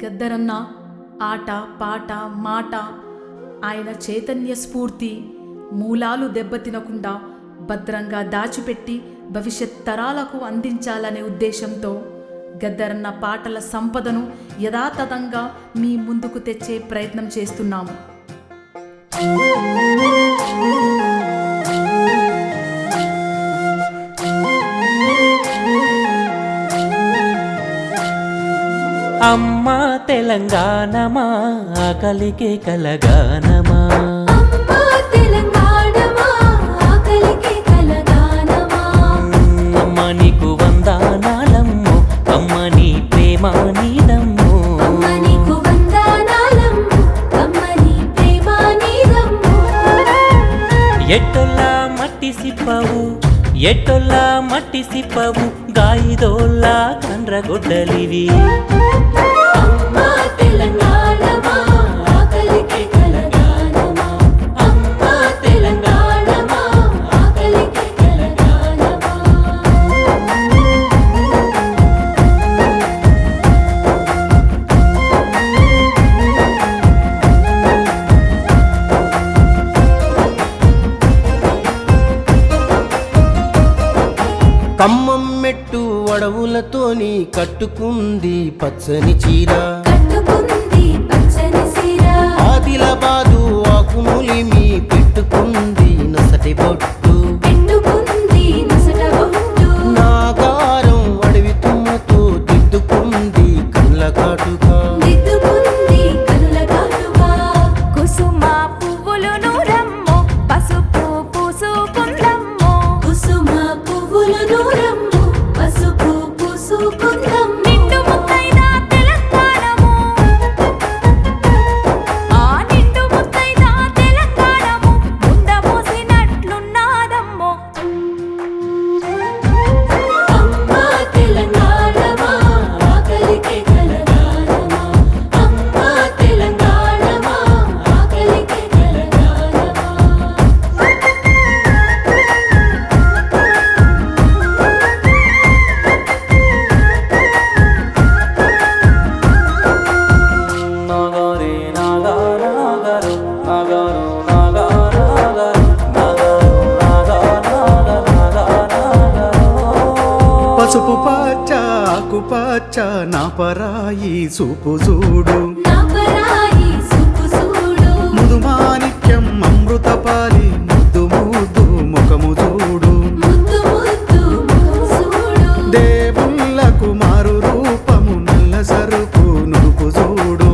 గద్దరన్న ఆట పాట మాట ఆయన చైతన్య స్ఫూర్తి మూలాలు దెబ్బతినకుండా భద్రంగా దాచిపెట్టి భవిష్యత్ తరాలకు అందించాలనే ఉద్దేశంతో గద్దరన్న పాటల సంపదను యథాతథంగా మీ ముందుకు తెచ్చే ప్రయత్నం చేస్తున్నాము. అమ్మా తెలంగాణమా ఆకలికి కలగానమా, అమ్మ నీకు వందనాలమ్ము, అమ్మ నీ ప్రేమ నీదమ్ము. ఎట్టొల్లా మట్టి సిప్పవు, ఎట్టొల్లా మట్టి సిప్పవు, గాయిదోల్లా కండ్రగొడ్డలివి. కమ్మం మెట్టు అడవులతోని కట్టుకుంది పచ్చని చీర, ఆదిలాబాదు ఆకుములిమి పెట్టుకుంది నొసటి బొట్టు, నాగారం అడవి తుమ్మతో దిద్దుకుంది కళ్ళ కాటుగా. పసుపు పచ్చ ఆకుపచ్చ నా పరాయి సూపు చూడు, ముదుమాణిక్యం అమృతపాలి ముద్దు ముద్దు ముఖము చూడు, దేవుళ్ళకు మారు రూపము నల్ల సరుకు నురుపు చూడు.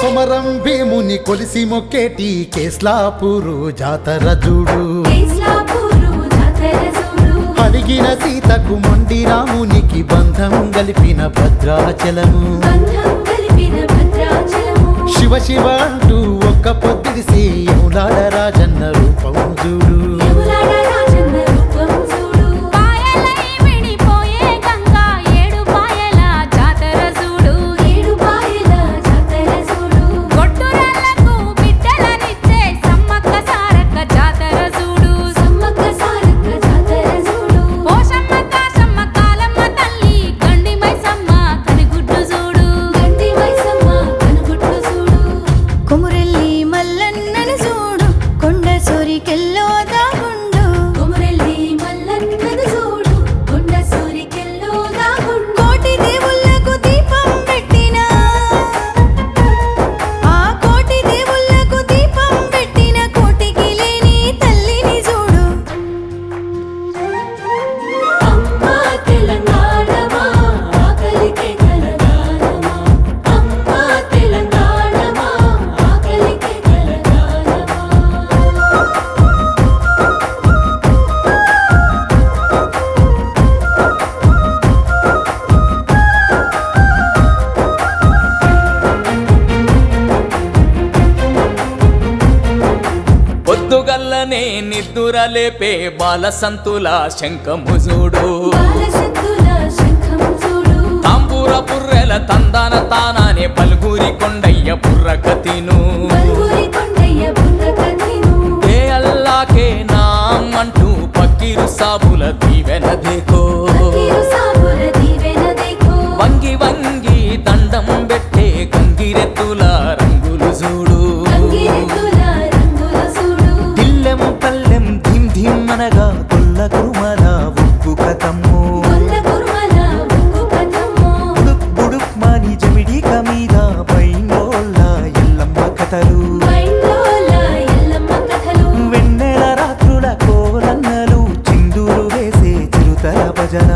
కొమరం భీముని కొలిసి మొక్కేటి కేస్లాపూరు జాతర చూడు, అడిగిన సీతకు మొండి రామునికి బంధం గలిపిన భద్రాచలము, శివ శివ అంటూ ఒక్క పొద్దిడిసి యములాడ రాజన్న రూపం చూడు. కొమురెల్లి మల్లన్నను చూడు, కొండ సోరికెల్లో దా పొద్దున్నే నిద్దురలేపే బాలసంతుల శంఖము చూడు తాంబూర పుర్రెల తందాన తానానే బల్గూరి కొండయ్య బుర్రకతిను ఏ అల్లాకే నాం అంటూ పక్కీరు సాబుల దీవెన దేకో వంగి వంగి దండం పెట్టే గంగిరెత్తుల రంగులు చూడు దిల్లెం పల్లెం ధిమ్ ధిమ్ అనగా కొల్ల కురుమల ఉగ్గు కథమ్ము బుడుక్ బుడుక్ మాని జమిడిక మీద పైంగోళ్ళ ఎల్లమ్మ కథలు వెన్నెల రాత్రుల కోలన్నలు చిందులు వేసే చిరుతల భజన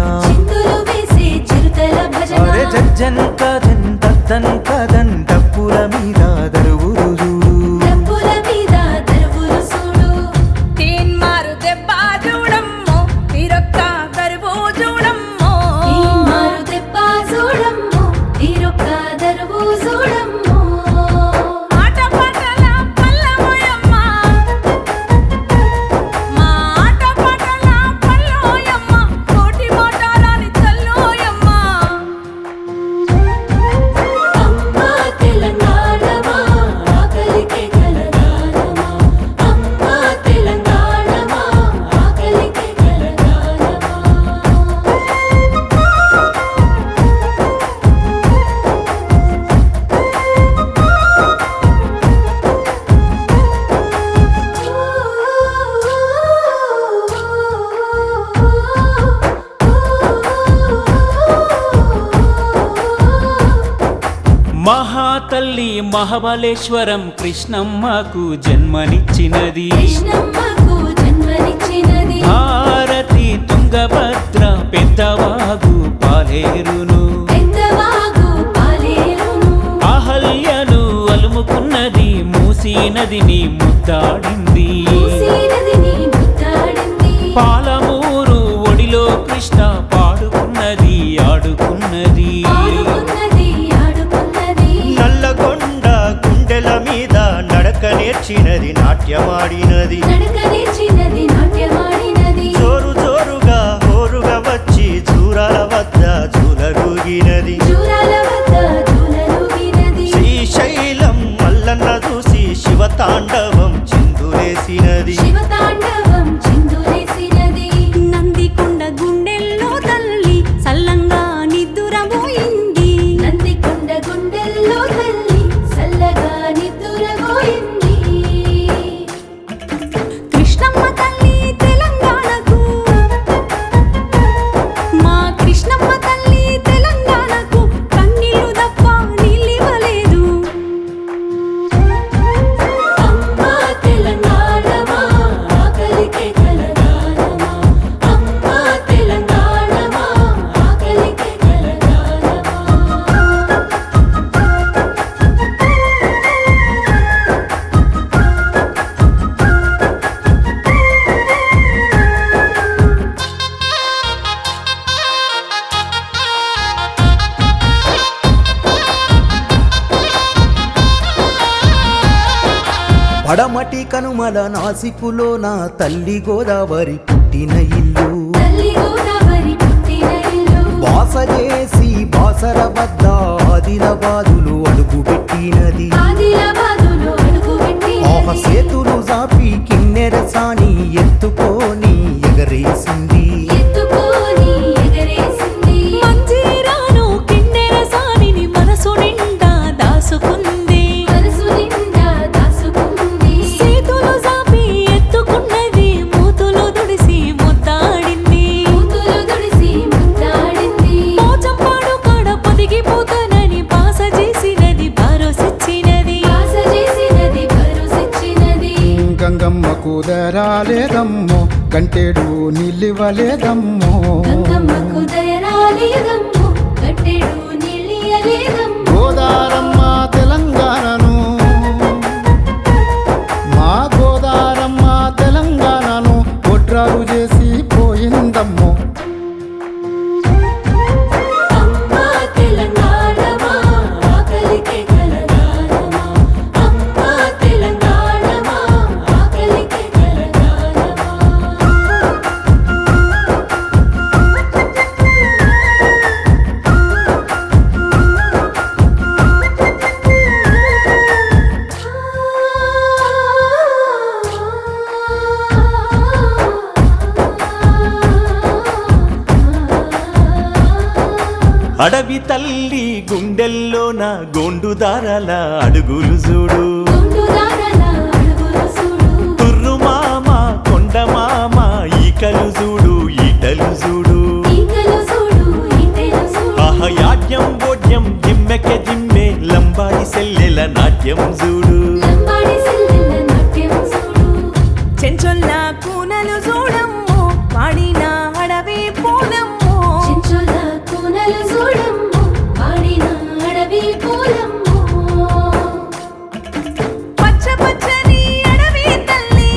అరే జజ్జన్ కదన్ దద్దన్ కదన్ డప్పుల మీద దరువురు చూడు మహాతల్లి మహాబలేశ్వరం కృష్ణమ్మకు జన్మనిచ్చినది భారతి తుంగభద్ర పెద్దవాగు పాలేరును అహల్యలు అలుముకున్నది మూసీ నదిని ముద్దాడింది పాలమూరు ఒడిలో కృష్ణ పాడుకున్నది ఆడుకున్నది నల్లగొండ గుండెల మీద నడక నేర్చినది నాట్యమాడినది జోరు జోరుగా హోరుగా వచ్చి జూరాల వద్ద జూలరూగినది శ్రీశైలం మల్లన్న చూసి శివతాండవం చిందులేసినది నందికొండ గుండెల్లో తల్లి సల్లంగా నిద్దురబోయింది కృష్ణమ్మ తల్లి తెలంగాణకు మా కృష్ణమ్మ తల్లి తెలంగాణకు కన్నీళ్లు తప్ప నీళ్ళివ్వలేదు పడమటి కనుమల నాసికులో నా తల్లి గోదావరి పుట్టిన ఇల్లు బాస చేసి బాసర వద్ద ఆదిలాబాదులు అడుగుపెట్టినది ఆహ సేతులు జాపి కిన్నెర సాని ఎత్తుకొని ఎగరేసింది మంజీరాను కిన్నెర సానిని మనసు నిండా దాసుకుంది సేతులు జాపి ఎత్తుకున్నది మూతులు దుడిసి ముద్దాడింది పోచంపాడు కాడ పొదిగిపోతానని బాస చేసినది భరోసిచ్చినది గంగమ్మకు దరాలేదమ్మో గంటెడు నిలివలేదమ్మో గోదారమ్మ తెలంగాణను మా గోదారమ్మ తెలంగాణను ఒడ్రాలు చేసి పోయిందమ్మో అడవి తల్లి గుండెల్లోన గోండుదారాల అడుగులు చూడు గుండుదారల అడుగులు చూడు తుర్రు మామ కొండ మామ ఈకలు చూడు ఈటలు చూడు ఈకలు చూడు ఈటెలు చూడు ఆహయాడ్యం బోడ్యం దిమ్మెకె దిమ్మె లంబాడి సెల్లెల నాట్యం చూడు లంబాడి సెల్లెల నాట్యం చూడు చెంచొల్ల కూనలు చూడమ్ము పాడిన అడవి పూలమ్ము చెంచుల కూనలు చూడమ్ము పాడిన అడవి పూలమ్ము పచ్చ పచ్చని అడవి తల్లి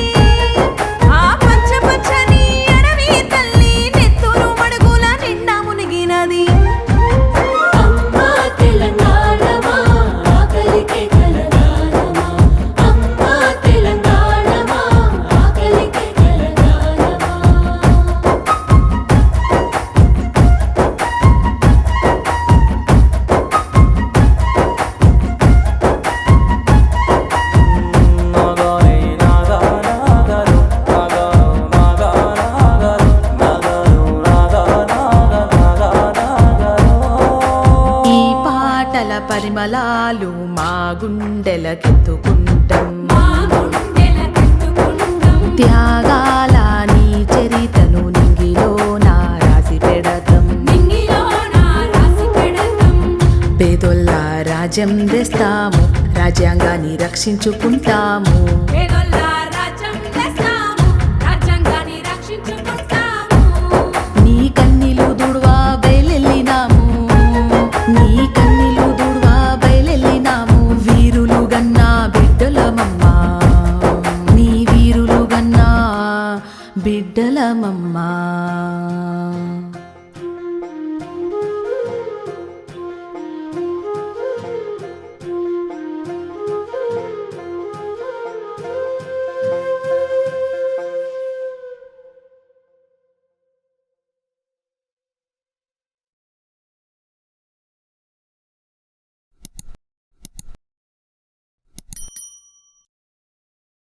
ఆ పచ్చ పచ్చని అడవి తల్లి నెత్తురు మడుగుల నిండా మునిగినది అమ్మా తెలంగాణమా ఆకలికే కలగాలమా అమ్మా తెలంగాణమా ఆకలికే కలగాలమా ఈ పాటల పరిమళాలు మా గుండెలకెత్తుకుంటాం మా గుండెలకెత్తుకుంటాం త్యాగాల నీ చరితను నింగిలోన రాసి పెడతాం నింగిలోన రాసి పెడతాం పేదొల్ల రాజ్యం తెస్తాము రాజ్యాంగాన్ని రక్షించుకుంటాము పేదల